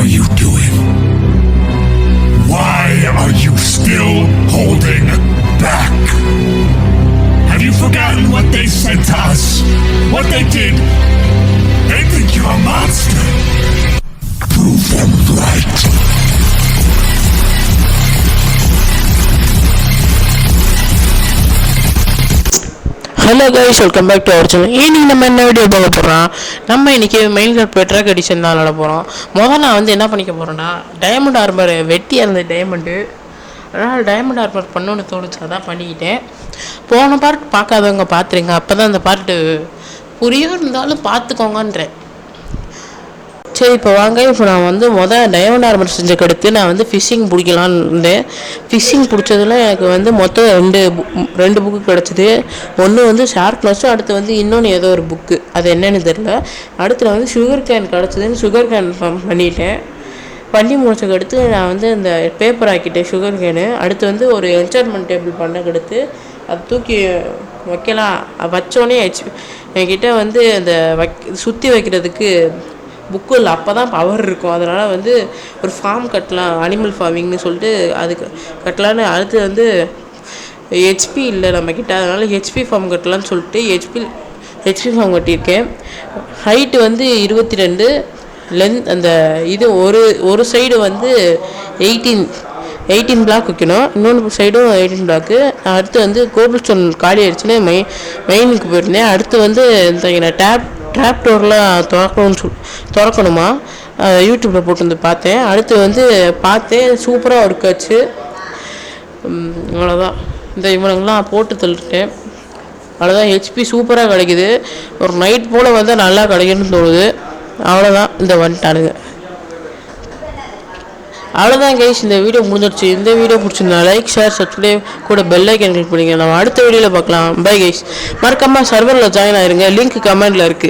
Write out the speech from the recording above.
are you doing? Why are you still holding back? Have you forgotten what they said to us? What they did? They think you're a monster. Prove them right. Hello guys, welcome back to our channel. இன்னைக்கு நம்ம என்ன video பார்க்க போகிறோம்? நம்ம இன்றைக்கி main card track edition தான் விளாட போகிறோம். நான் வந்து என்ன பண்ணிக்க போகிறேன்னா, டைமண்ட் ஆர்மர் வெட்டியாக இருந்த டைமண்டு, அதனால் டைமண்ட் ஆர்மர் பண்ணணுன்னு தோணுச்சு, அதான் பண்ணிக்கிட்டேன். போன பார்ட் பார்க்காதவங்க பார்த்துருங்க, அப்போ தான் அந்த பார்ட்டு புரியும், இருந்தாலும் பார்த்துக்கோங்கன்றேன். சரி, இப்போ வாங்க. இப்போ நான் வந்து டைமண்ட் ஆர்மர் செஞ்சக்கடுத்து நான் வந்து ஃபிஷ்ஷிங் பிடிக்கலான்னு இருந்தேன். ஃபிஷ்ஷிங் பிடிச்சதுல எனக்கு வந்து மொத்தம் ரெண்டு புக்கு கிடச்சிது. ஒன்று வந்து ஷார்க் நோஸும், அடுத்து வந்து இன்னொன்று ஏதோ ஒரு புக்கு, அது என்னென்னு தெரில. அடுத்து வந்து சுகர் கேன் கிடச்சிதுன்னு சுகர் கேன் பண்ணிட்டேன். பண்ணி முடிச்சக்கடுத்து நான் வந்து இந்த பேப்பர் ஆக்கிட்டேன் சுகர் கேனு. அடுத்து வந்து ஒரு என்சார்மெண்ட் டேபிள் பண்ணக்கடுத்து அதை தூக்கி வைக்கலாம். வச்சோடனே என்கிட்ட வந்து அந்த சுற்றி வைக்கிறதுக்கு புக்கு இல்லை, அப்போ தான் பவர் இருக்கும். அதனால் வந்து ஒரு ஃபார்ம் கட்டலாம், அனிமல் ஃபார்மிங்னு சொல்லிட்டு அதுக்கு கட்டலான்னு. அடுத்து வந்து ஹெச்பி இல்லை நம்மக்கிட்ட, அதனால் ஹெச்பி ஃபார்ம் கட்டலான்னு சொல்லிட்டு ஹெச்பி ஃபார்ம் கட்டியிருக்கேன். ஹைட்டு வந்து 22, லென்த் அந்த இது ஒரு சைடு வந்து 18 பிளாக் வைக்கணும், இன்னொன்று சைடும் 18 பிளாக்கு. அடுத்து வந்து கோபிள் ஸ்டோன் காலி ஆயிடுச்சுன்னு மெயினுக்கு போயிருந்தேன். அடுத்து வந்து இந்த ட்ராப் டோர்லாம் திறக்கணுமா, யூடியூப்பில் போட்டு வந்து பார்த்தேன். அடுத்து வந்து சூப்பராக ஒர்க் ஆச்சு. அவ்வளோதான், இந்த இவனுங்கெலாம் போட்டு தள்ளிட்டேன். அவ்வளோதான், ஹெச்பி சூப்பராக கிடைக்குது. ஒரு நைட் போல் வந்து நல்லா கிடைக்குன்னு தோணுது. அவ்வளோதான், இந்த வந்துட்டானுங்க. அவ்வளோதான் கைஸ், இந்த வீடியோ முடிஞ்சிடுச்சு. இந்த வீடியோ பிடிச்சிருந்தா லைக், ஷேர், சப்ஸ்கிரைப் கூட பெல் ஐக்கன் கிளிக் பண்ணிங்க. நம்ம அடுத்த வீடியோவில் பார்க்கலாம். Bye guys. மறக்காமல் சர்வரில் ஜாயின் ஆயிருங்க, லிங்க் கமெண்டில் இருக்குது.